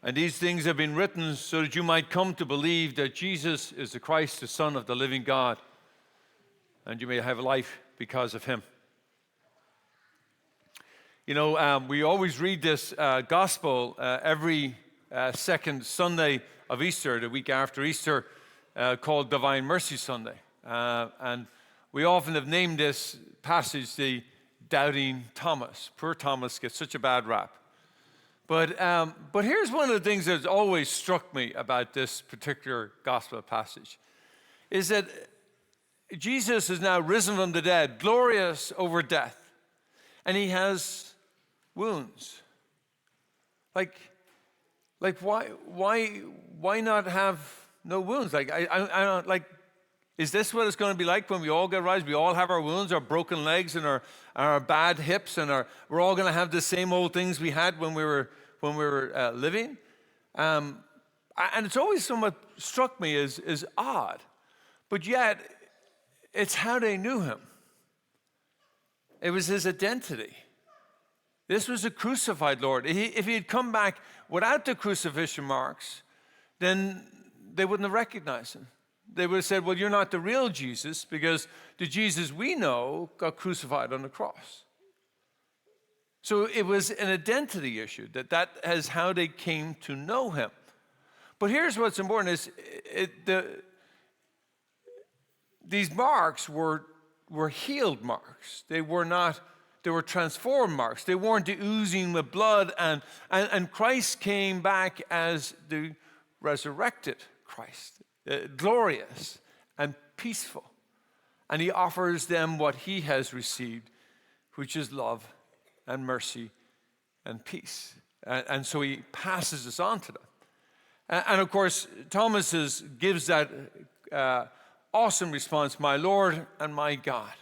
And these things have been written so that you might come to believe that Jesus is the Christ, the Son of the living God, and you may have life because of him. You know, we always read this gospel every second Sunday of Easter, the week after Easter, called Divine Mercy Sunday. And we often have named this passage the Doubting Thomas. Poor Thomas gets such a bad rap. But here's one of the things that's always struck me about this particular gospel passage, is that Jesus is now risen from the dead, glorious over death, and he has wounds. Like why not have no wounds? Like I don't like. Is this what it's going to be like when we all get raised? We all have our wounds, our broken legs, and our bad hips, and we're all going to have the same old things we had when we were living. And it's always somewhat struck me as odd, but yet it's how they knew him. It was his identity. This was a crucified Lord. If he had come back without the crucifixion marks, then they wouldn't have recognized him. They would have said, well, you're not the real Jesus, because the Jesus we know got crucified on the cross. So it was an identity issue, that is how they came to know him. But here's what's important is these marks were healed marks. They were transformed marks. They weren't oozing with blood, and Christ came back as the resurrected Christ, glorious and peaceful. And he offers them what he has received, which is love and mercy and peace. And so he passes this on to them. And of course, Thomas gives that awesome response, my Lord and my God.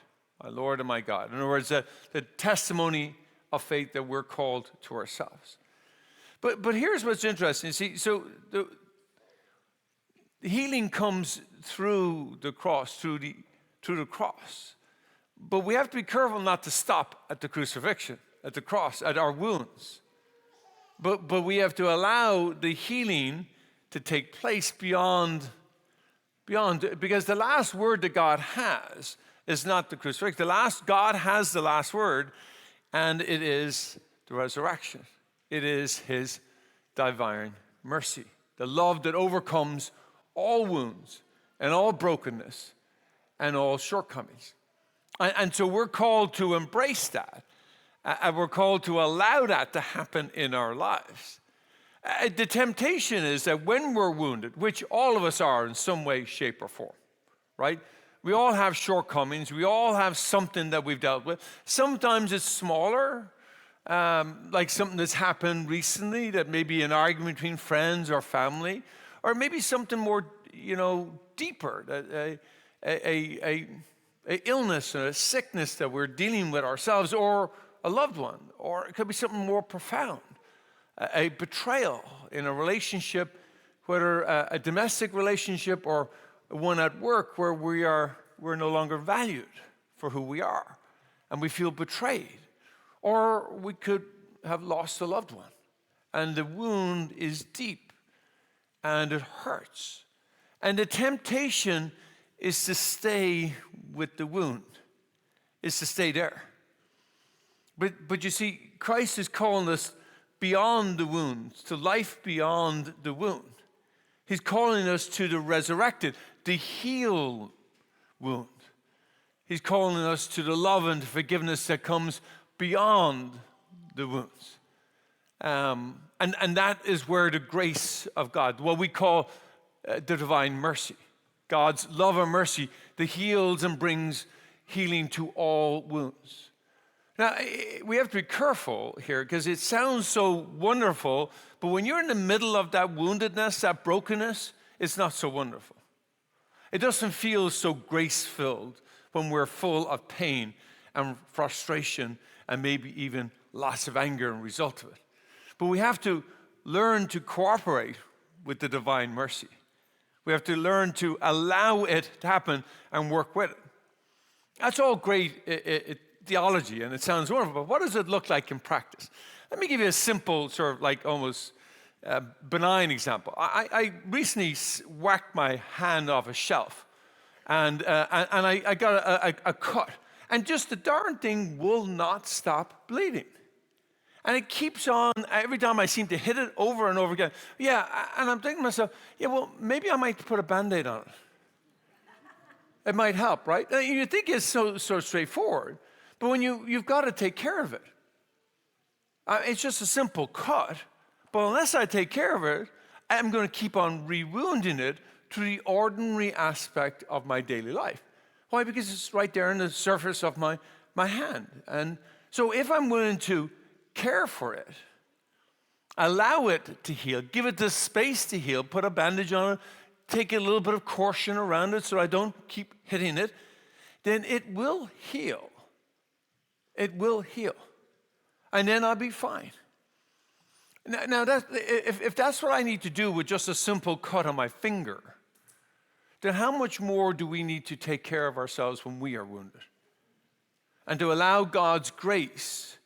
My Lord and my God. In other words, the testimony of faith that we're called to ourselves. But here's what's interesting. You see, so the healing comes through the cross, through the cross. But we have to be careful not to stop at the crucifixion, at the cross, at our wounds. But we have to allow the healing to take place beyond, because the last word that God has is not the crucifixion. God has the last word, and it is the resurrection. It is his divine mercy, the love that overcomes all wounds and all brokenness and all shortcomings. And so we're called to embrace that, and we're called to allow that to happen in our lives. The temptation is that when we're wounded, which all of us are in some way, shape, or form, right? We all have shortcomings. We all have something that we've dealt with. Sometimes it's smaller, like something that's happened recently, that may be an argument between friends or family, or maybe something more, deeper, a illness or a sickness that we're dealing with ourselves, or a loved one, or it could be something more profound, a betrayal in a relationship, whether a domestic relationship or one at work, where we're no longer valued for who we are, and we feel betrayed. Or we could have lost a loved one, and the wound is deep, and it hurts. And the temptation is to stay with the wound, is to stay there. But you see, Christ is calling us beyond the wound, to life beyond the wound. He's calling us to the resurrected, the healed wound. He's calling us to the love and forgiveness that comes beyond the wounds. And that is where the grace of God, what we call the divine mercy, God's love and mercy that heals and brings healing to all wounds. Now, we have to be careful here, because it sounds so wonderful, but when you're in the middle of that woundedness, that brokenness, it's not so wonderful. It doesn't feel so grace-filled when we're full of pain and frustration and maybe even lots of anger as a result of it. But we have to learn to cooperate with the divine mercy. We have to learn to allow it to happen and work with it. That's all great theology, and it sounds wonderful, but what does it look like in practice? Let me give you a simple sort of like almost benign example. I recently whacked my hand off a shelf, and I got a cut. And just the darn thing will not stop bleeding. And it keeps on, every time I seem to hit it over and over again. Yeah, and I'm thinking to myself, yeah, well, maybe I might put a Band-Aid on it. It might help, right? You think it's so straightforward, but when you've got to take care of it. It's just a simple cut, but unless I take care of it, I'm going to keep on re-wounding it to the ordinary aspect of my daily life. Why? Because it's right there on the surface of my hand. And so if I'm willing to care for it, allow it to heal, give it the space to heal, put a bandage on it, take a little bit of caution around it so I don't keep hitting it, then it will heal. It will heal. And then I'll be fine. Now if that's what I need to do with just a simple cut on my finger, then how much more do we need to take care of ourselves when we are wounded? And to allow God's grace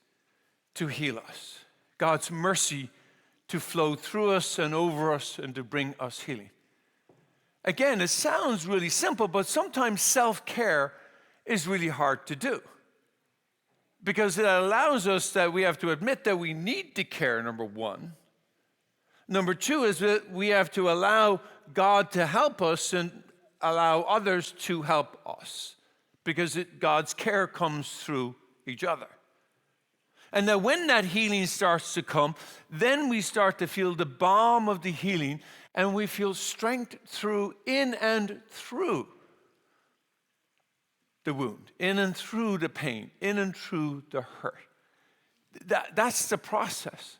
to heal us, God's mercy to flow through us and over us and to bring us healing. Again, it sounds really simple, but sometimes self-care is really hard to do. Because it allows us that we have to admit that we need to care, number one. Number two is that we have to allow God to help us and allow others to help us. Because God's care comes through each other. And that when that healing starts to come, then we start to feel the balm of the healing and we feel strength in and through the wound, in and through the pain, in and through the hurt. That's the process.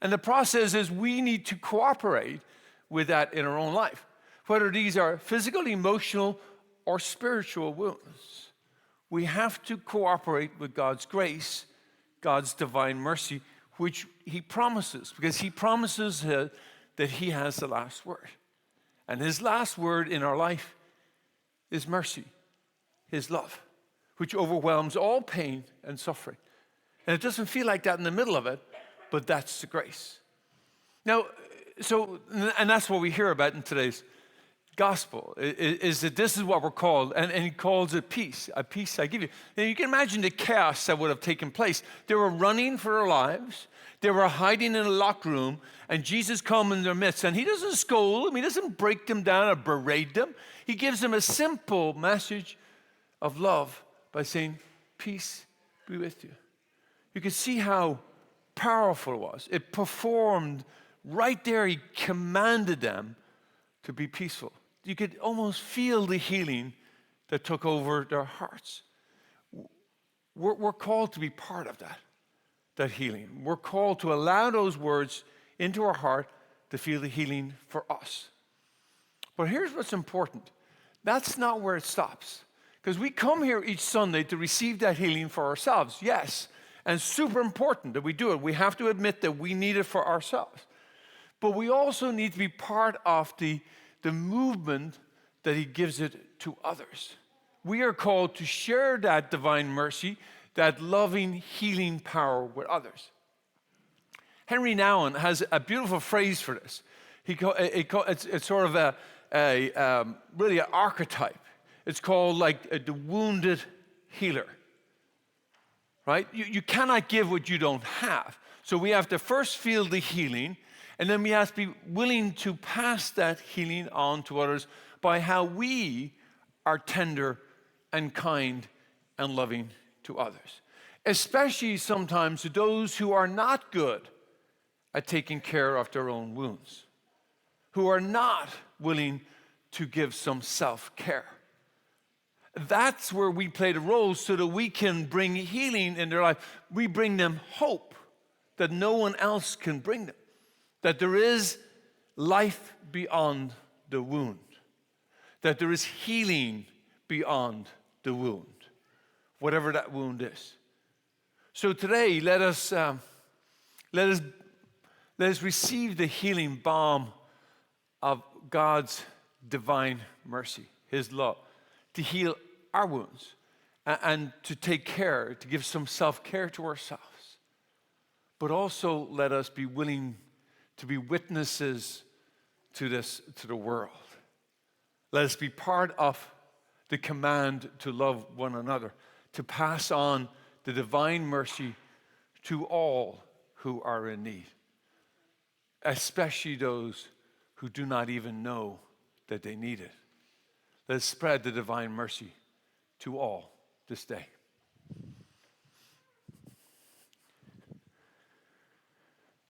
And the process is we need to cooperate with that in our own life, whether these are physical, emotional, or spiritual wounds. We have to cooperate with God's grace, God's divine mercy, which he promises, because he promises that he has the last word. And his last word in our life is mercy, his love, which overwhelms all pain and suffering. And it doesn't feel like that in the middle of it, but that's the grace. Now, and that's what we hear about in today's gospel, is that this is what we're called, and he calls it peace. A peace I give you. Now, you can imagine the chaos that would have taken place. They were running for their lives. They were hiding in a locked room, and Jesus comes in their midst, and he doesn't scold them. He doesn't break them down or berate them. He gives them a simple message of love by saying, peace be with you. You can see how powerful it was. It performed right there. He commanded them to be peaceful. You could almost feel the healing that took over their hearts. We're called to be part of that healing. We're called to allow those words into our heart to feel the healing for us. But here's what's important. That's not where it stops. Because we come here each Sunday to receive that healing for ourselves, yes. And it's super important that we do it. We have to admit that we need it for ourselves. But we also need to be part of the movement that he gives it to others. We are called to share that divine mercy, that loving, healing power with others. Henry Nouwen has a beautiful phrase for this. It's sort of really an archetype. It's called like the wounded healer, right? You cannot give what you don't have. So we have to first feel the healing, and then we have to be willing to pass that healing on to others by how we are tender and kind and loving to others. Especially sometimes to those who are not good at taking care of their own wounds, who are not willing to give some self-care. That's where we play the role so that we can bring healing in their life. We bring them hope that no one else can bring them. That there is life beyond the wound. That there is healing beyond the wound. Whatever that wound is. So today, let us receive the healing balm of God's divine mercy, his love, to heal our wounds and to take care, to give some self-care to ourselves. But also let us be willing to be witnesses to the world. Let us be part of the command to love one another, to pass on the divine mercy to all who are in need, especially those who do not even know that they need it. Let us spread the divine mercy to all this day.